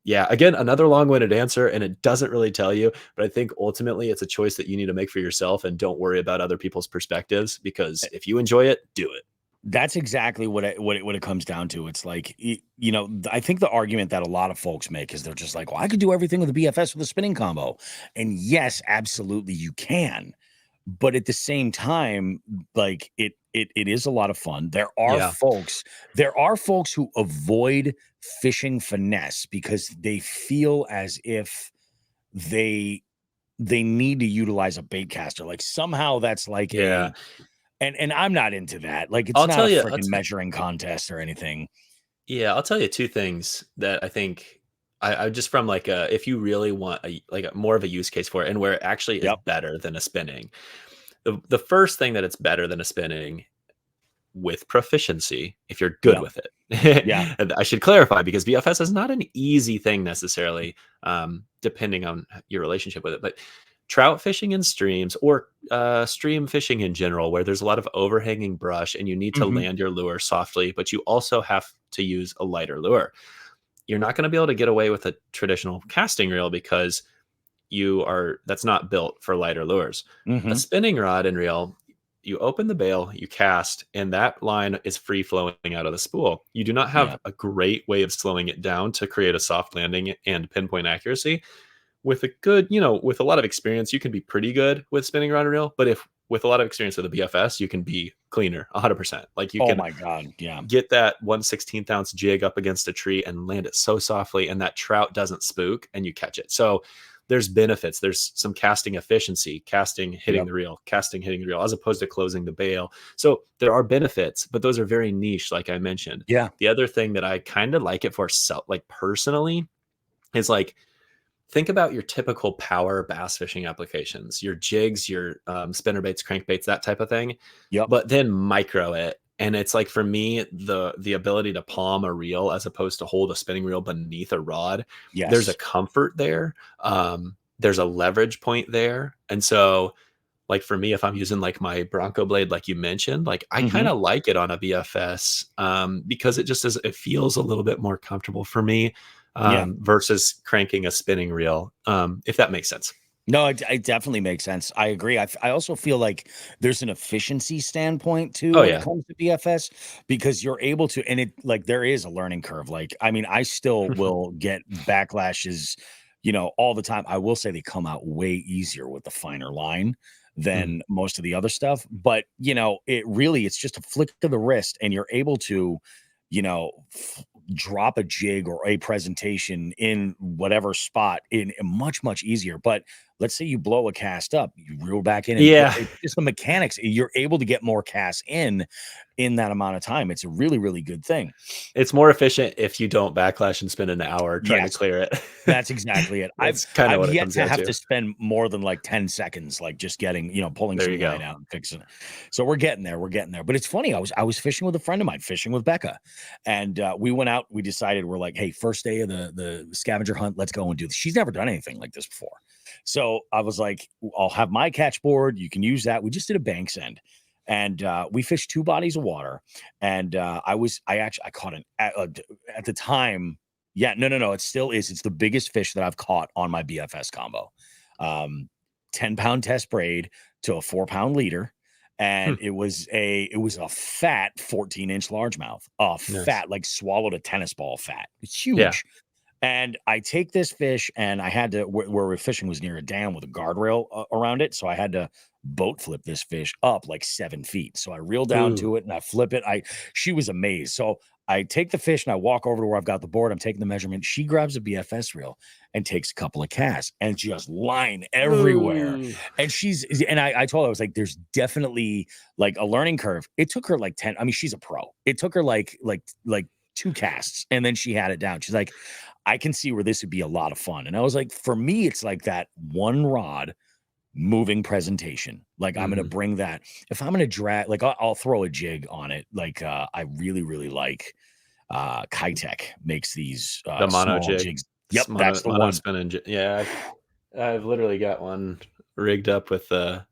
yeah, again, another long-winded answer, and it doesn't really tell you, but I think ultimately it's a choice that you need to make for yourself, and don't worry about other people's perspectives because if you enjoy it, do it. That's exactly what it comes down to. It's like I think the argument that a lot of folks make is they're just like, well, I could do everything with a BFS with a spinning combo, and yes, absolutely you can, but at the same time, like it is a lot of fun. Yeah. There are folks who avoid fishing finesse because they feel as if they they need to utilize a bait caster. Like somehow that's like Yeah. a and I'm not into that. Like, it's I'll not tell a you, freaking measuring contest or anything. yeah, I'll tell you two things that I think I just from like if you really want more of a use case for it and where it actually is Yep. better than a spinning. The first thing that it's better than a spinning with proficiency if you're good Yep. with it. Yeah. And I should clarify because BFS is not an easy thing necessarily, depending on your relationship with it. But trout fishing in streams or stream fishing in general, where there's a lot of overhanging brush and you need to Mhm. land your lure softly, but you also have to use a lighter lure. You're not going to be able to get away with a traditional casting reel because that's not built for lighter lures. A Mhm. spinning rod and reel, you open the bail, you cast, and that line is free flowing out of the spool. You do not have Yeah. a great way of slowing it down to create a soft landing and pinpoint accuracy. With a good, with a lot of experience, you can be pretty good with spinning rod and reel. But if with a lot of experience with a BFS, you can be cleaner, 100%. Like you Oh can my god. Yeah. get that 1/16 ounce jig up against a tree and land it so softly, and that trout doesn't spook and you catch it. So there's benefits. There's some casting efficiency, casting hitting Yep. the reel, casting hitting the reel, as opposed to closing the bail. So there are benefits, but those are very niche, like I mentioned. Yeah. The other thing that I kind of like it for self, like personally, is like think about your typical power bass fishing applications, your jigs, your spinner baits, crankbaits, that type of thing, Yep. but then micro it. And it's like for me, the ability to palm a reel as opposed to hold a spinning reel beneath a rod, there's a Yes. comfort there. There's a leverage point there. And so like for me, if I'm using like my Bronco blade, like you mentioned, like I kind Mhm. of like it on a BFS, because it feels a little bit more comfortable for me, Yeah. versus cranking a spinning reel, if that makes sense. No, it definitely makes sense. I agree. I also feel like there's an efficiency standpoint too Oh when it yeah. comes to BFS because you're able to, and it like there is a learning curve. Like, I mean, I still will get backlashes, all the time. I will say they come out way easier with the finer line than most of the other stuff. But, it's just a flick of the wrist and you're able to, drop a jig or a presentation in whatever spot in much, much easier. But let's say you blow a cast up, you reel back in and Yeah. it's just the mechanics. You're able to get more casts in that amount of time. It's a really, really good thing. It's more efficient if you don't backlash and spend an hour trying to Yes. clear it. That's exactly it. That's kind of I've what it yet comes to down have to. to spend more than like 10 seconds, like just getting, pulling There some you go. line out and fixing it. So we're getting there. We're getting there. But it's funny. I was fishing with a friend of mine, fishing with Becca. And we went out, we decided we're like, hey, first day of the scavenger hunt, let's go and do this. She's never done anything like this before. So I was like, I'll have my catch board. You can use that. We just did a banks end. And we fished 2 bodies of water. And I caught at the time. Yeah, no. It still is. It's the biggest fish that I've caught on my BFS combo. 10-pound test braid to a 4-pound leader. And it was a fat 14-inch largemouth. Fat, like swallowed a tennis ball fat. It's huge. Yeah. And I take this fish and I had to, where we're fishing was near a dam with a guardrail around it. So I had to boat flip this fish up like 7 feet. So I reel down to it and I flip it. She was amazed. So I take the fish and I walk over to where I've got the board. I'm taking the measurement. She grabs a BFS reel and takes a couple of casts and just line everywhere. Ooh. And I told her, I was like, there's definitely like a learning curve. It took her like 10. I mean, she's a pro. It took her like 2 casts and then she had it down. She's like, I can see where this would be a lot of fun. And I was like, for me, it's like that one rod moving presentation. Like I'm going to bring that. If I'm going to drag, like I'll throw a jig on it. Like I really, really like Kitech makes these The mono small jig. jigs. Yep, that's the mono one. spinning yeah, I've literally got one rigged up with a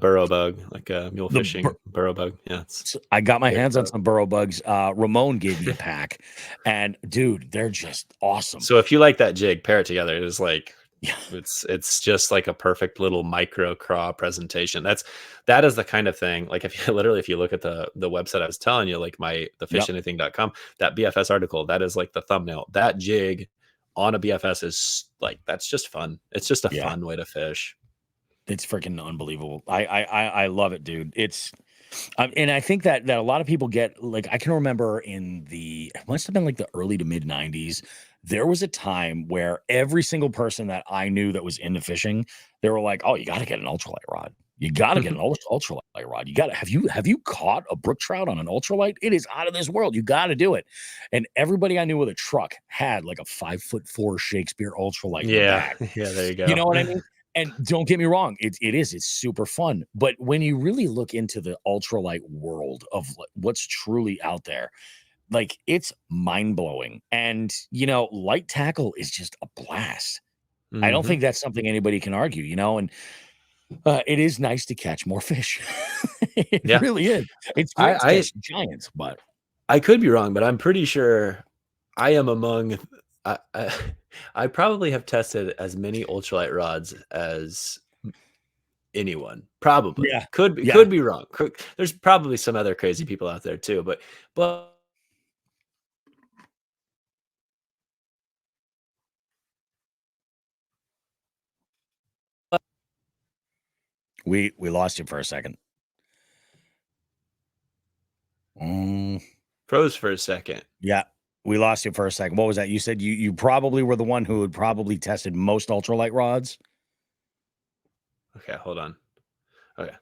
burrow bug, like a mule fishing burrow bug. Yeah, so I got my hands on some burrow bugs. Ramon gave me a pack, and dude, they're just awesome. So if you like that jig, pair it together. It's like it's just like a perfect little micro craw presentation. That is the kind of thing. Like if you look at the website I was telling you, like the fishanything.com, that BFS article, that is like the thumbnail. That jig on a BFS is like, that's just fun. It's just a fun way to fish. It's freaking unbelievable. I love it, dude. It's and I think that a lot of people get, like, I can remember it must have been like the early to mid 90s. There was a time where every single person that I knew that was into fishing, they were like, oh, you got to get an ultralight rod. You got to get an ultralight rod. You got to have you caught a brook trout on an ultralight? It is out of this world. You got to do it. And everybody I knew with a truck had like a 5'4" Shakespeare ultralight. Yeah. Yeah. There you go. You know what I mean? And don't get me wrong, it's super fun. But when you really look into the ultralight world of what's truly out there, like it's mind blowing. And light tackle is just a blast. I don't think that's something anybody can argue, and it is nice to catch more fish. It really is. It's great to catch giants, but I could be wrong, but I'm pretty sure I am among. I probably have tested as many ultralight rods as anyone. Probably. Could be wrong. There's probably some other crazy people out there too, but we lost you for a second. Froze for a second. Yeah. We lost you for a second. What was that? You said you probably were the one who had probably tested most ultralight rods. Okay, hold on. Okay.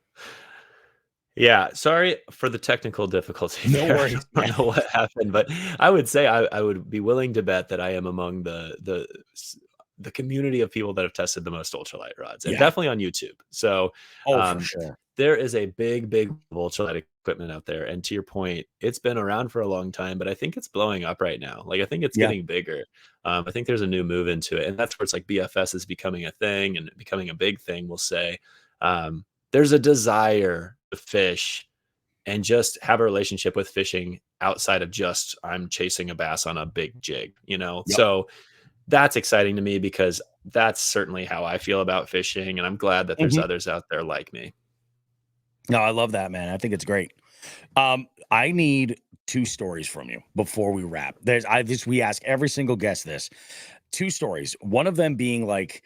Yeah, sorry for the technical difficulty. No worries. I don't know what happened, but I would say I would be willing to bet that I am among the community of people that have tested the most ultralight rods, and definitely on YouTube. So, for sure. There is a big ultralight equipment out there. And to your point, it's been around for a long time, but I think it's blowing up right now. Like, I think it's getting bigger. I think there's a new move into it. And that's where it's like BFS is becoming a thing and becoming a big thing, we'll say. There's a desire to fish and just have a relationship with fishing outside of just I'm chasing a bass on a big jig, So that's exciting to me because that's certainly how I feel about fishing. And I'm glad that there's others out there like me. No, I love that, man. I think it's great. I need 2 stories from you before we wrap. We ask every single guest this. 2 stories. One of them being like,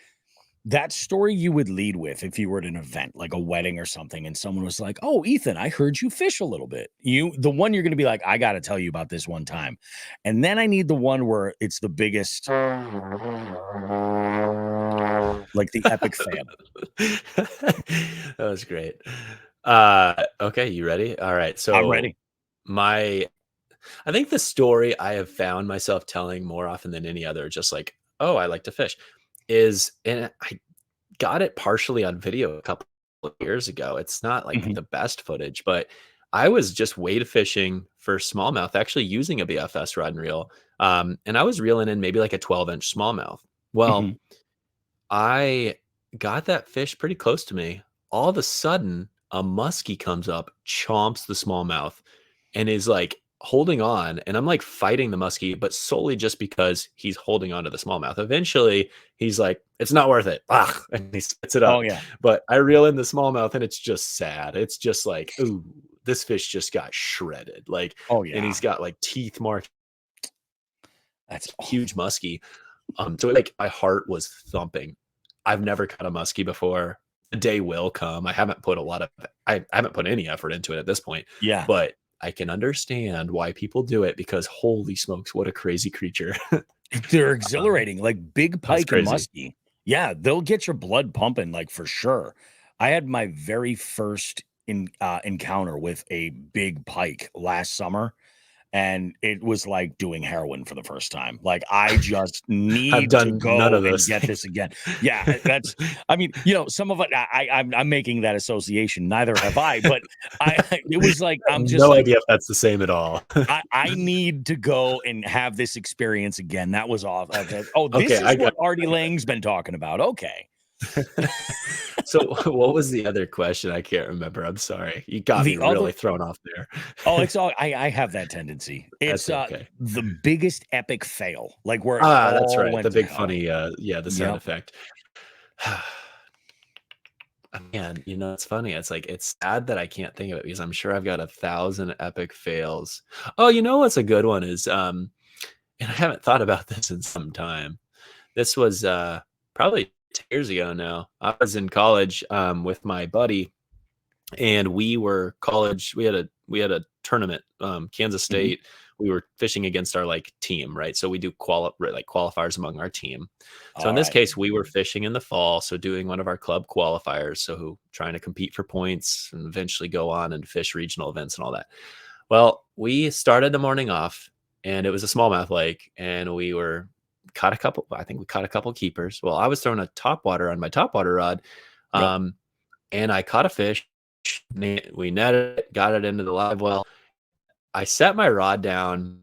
That story you would lead with if you were at an event, like a wedding or something, and someone was like, "Oh, Ethan, I heard you fish a little bit." The one you're gonna be like, "I gotta tell you about this one time." And then I need the one where it's the biggest, like the epic fail. That was great. Okay, you ready? All right. I'm So ready. my I think the story I have found myself telling more often than any other, just like, oh, I like to fish, is and I got it partially on video a couple of years ago. It's not like Mhm, the best footage, but I was just wade fishing for smallmouth, actually using a BFS rod and reel. And I was reeling in maybe like a 12-inch smallmouth. Well, mhm. I got that fish pretty close to me. All of a sudden, a muskie comes up, chomps the smallmouth, and is like holding on. And I'm like fighting the muskie, but solely just because he's holding on to the smallmouth. Eventually, he's like, it's not worth it. Ah, and he spits it Oh, up. yeah. But I reel in the smallmouth and it's just sad. It's just like, ooh, this fish just got shredded. Like, Oh, and yeah. he's got like teeth marks, That's huge muskie. So like my heart was thumping. I've never caught a muskie before. The day will come. I haven't put any effort into it at this point, yeah. but I can understand why people do it because holy smokes, what a crazy creature. They're um, exhilarating, like big that's pike and crazy. muskie. Yeah, they'll get your blood pumping, like, for sure. I had my very first encounter with a big pike last summer, and it was like doing heroin for the first time. Like, I just I've need to done none go of and those get things. this again. Yeah, that's I mean, some of it I'm making that association, neither have I, but it was like, I'm just No like, idea if that's the same at all. I need to go and have this experience again. That was off. Oh, Okay, this is I got what Artie Lang's been talking about. Okay. so what was the other question? I can't remember. I'm sorry. You got me The really other thrown off there. Oh, it's all I have that tendency. That's It's okay. the biggest epic fail, like where it Ah, that's all right. The went to big hell. funny, yeah, the sound Yep. effect. Man, it's funny. It's like it's sad that I can't think of it because I'm sure I've got 1,000 epic fails. Oh, you know what's a good one is and I haven't thought about this in some time. This was probably 10 years ago now. I was in college with my buddy and we had a tournament, Kansas Mhm. State. We were fishing against our like team, right? So we do qualifiers among our team. So in All this right. case, we were fishing in the fall, so doing one of our club qualifiers, so trying to compete for points and eventually go on and fish regional events and all that. Well, we started the morning off and it was a smallmouth lake and I think we caught a couple keepers. Well, I was throwing a topwater on my topwater rod. Yep. Um, and I caught a fish. We netted it, got it into the live well. I set my rod down.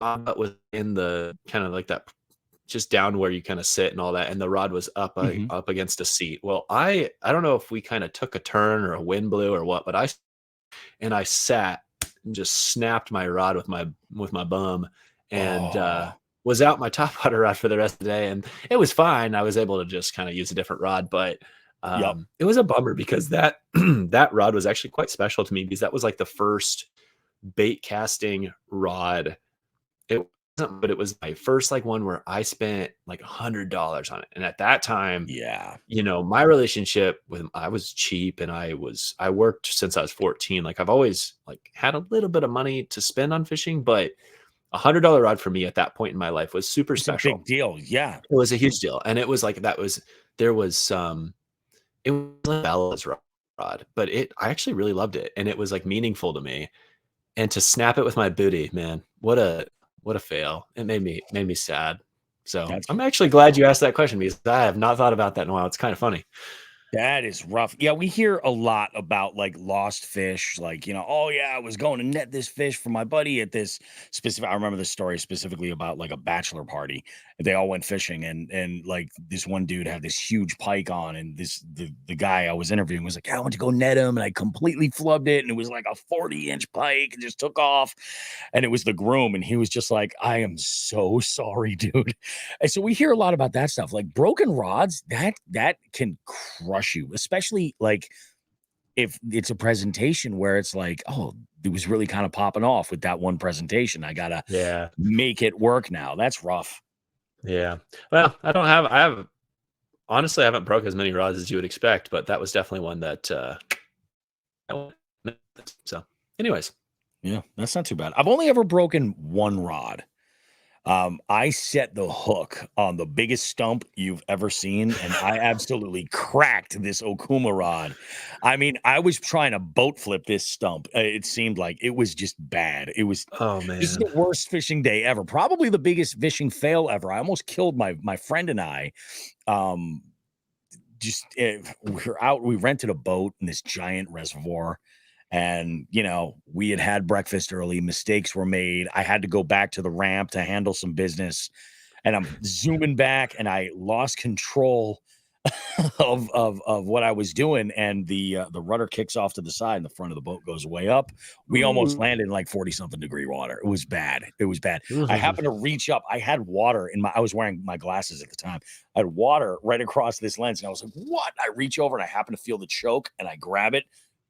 Rod was in the kind of like that, just down where you kind of sit and all that, and the rod was Mhm. up against a seat. Well, I don't know if we kind of took a turn or a wind blew or what, but I sat and just snapped my rod with my bum and Oh. was out my top water rod for the rest of the day, and it was fine. I was able to just kind of use a different rod, but Yep. it was a bummer because that that rod was actually quite special to me because that was like the first bait casting rod. It wasn't, but it was my first like one where I spent like $100 on it, and at that time, Yeah. my relationship with I was cheap and I worked since I was 14. Like I've always like had a little bit of money to spend on fishing, but $100 rod for me at that point in my life was super It's a special. big deal. Yeah. It was a huge deal. And it was like there was it was like Bella's rod, but I actually really loved it. And it was like meaningful to me. And to snap it with my booty, man, what a fail. It made me sad. So That's I'm actually glad you asked that question because I have not thought about that in a while. It's kind of funny. That is rough. Yeah, we hear a lot about like lost fish. Like, oh yeah, I was going to net this fish for my buddy at this specific. I remember the story specifically about like a bachelor party. They all went fishing, and like this one dude had this huge pike on, and the guy I was interviewing was like, "Yeah, I went to go net him, and I completely flubbed it, and it was like a 40-inch pike, and just took off." And it was the groom, and he was just like, "I am so sorry, dude." And so we hear a lot about that stuff, like broken rods. That can crush you, especially like if it's a presentation where it's like, oh, it was really kind of popping off with that one presentation. I gotta Yeah. make it work now. That's rough. Yeah. Well, I have honestly, I haven't broke as many rods as you would expect, but that was definitely one that I went with. So anyways, Yeah, that's not too bad. I've only ever broken one rod. I set the hook on the biggest stump you've ever seen, and I absolutely cracked this Okuma rod. I mean, I was trying to boat flip this stump. It seemed like it was just bad. It was oh This is man. the worst fishing day ever. Probably the biggest fishing fail ever. I almost killed my friend and I. Um, we're out. We rented a boat in this giant reservoir, and we had breakfast early. Mistakes were made. I had to go back to the ramp to handle some business, and I'm zooming back, and I lost control of what I was doing, and the rudder kicks off to the side, and the front of the boat goes way up. We almost Ooh. landed in like 40 something degree water. It was bad. It was bad. I Ooh. happened to reach up. I had water in I was wearing my glasses at the time. I had water right across this lens, and I was like, "What?" I reach over, and I happen to feel the choke, and I grab it,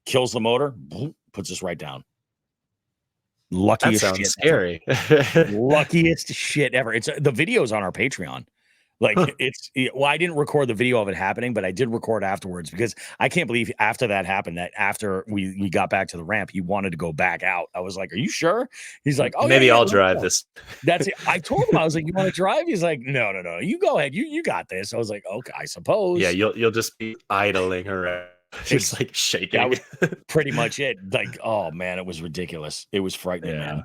kills the motor, boom, puts us right down. That Luckiest sounds shit ever. scary. Luckiest shit ever. It's the video's on our Patreon. Like, well, I didn't record the video of it happening, but I did record afterwards, because I can't believe after that happened, that after we got back to the ramp, he wanted to go back out. I was like, "Are you sure?" He's like, "Oh, yeah, Maybe yeah, I'll let's drive go." this. That's it. I told him, I was like, "You want to drive?" He's like, "No, no, no. You go ahead. You got this." I was like, "Okay, I Yeah, suppose." you'll just be idling around, just like That shaking. was pretty much it. Like, oh man, it was ridiculous. It was frightening, Yeah.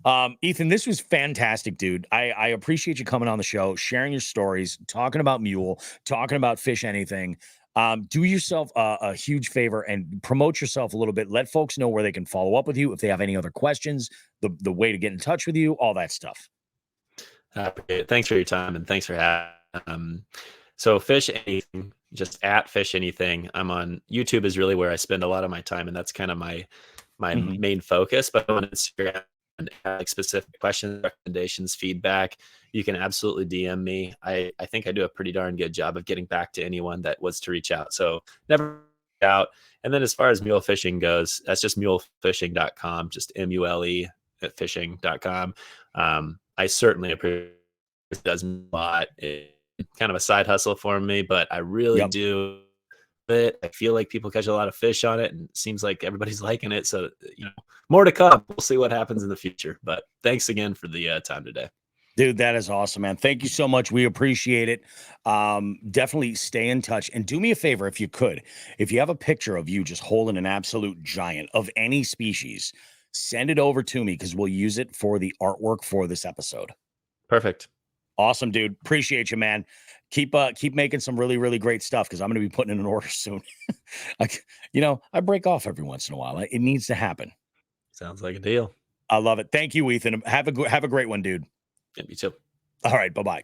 man. Ethan, this was fantastic, dude. I appreciate you coming on the show, sharing your stories, talking about Mule, talking about Fish Anything. Do yourself a huge favor and promote yourself a little bit. Let folks know where they can follow up with you if they have any other questions, the way to get in touch with you, all that stuff. Thanks for your time and thanks for having. So Fish Anything, just at Fish Anything. I'm on YouTube is really where I spend a lot of my time, and that's kind of my Mhm. main focus. But on Instagram, and like specific questions, recommendations, feedback, you can absolutely DM me. I think I do a pretty darn good job of getting back to anyone that was to reach out. So never reach out. And then as far as mule fishing goes, that's just mulefishing.com, just MULE at fishing.com. I certainly appreciate it. Does a lot. It's kind of a side hustle for me, but I really Yep. do it. I feel like people catch a lot of fish on it, and it seems like everybody's liking it. So, more to come. We'll see what happens in the future. But thanks again for the time today. Dude, that is awesome, man. Thank you so much. We appreciate it. Definitely stay in touch, and do me a favor if you could. If you have a picture of you just holding an absolute giant of any species, send it over to me, because we'll use it for the artwork for this episode. Perfect. Awesome, dude. Appreciate you, man. Keep making some really, really great stuff, because I'm going to be putting in an order soon. Like, I break off every once in a while. It needs to happen. Sounds like a deal. I love it. Thank you, Ethan. Have a great one, dude. Yeah, me too. All right. Bye-bye.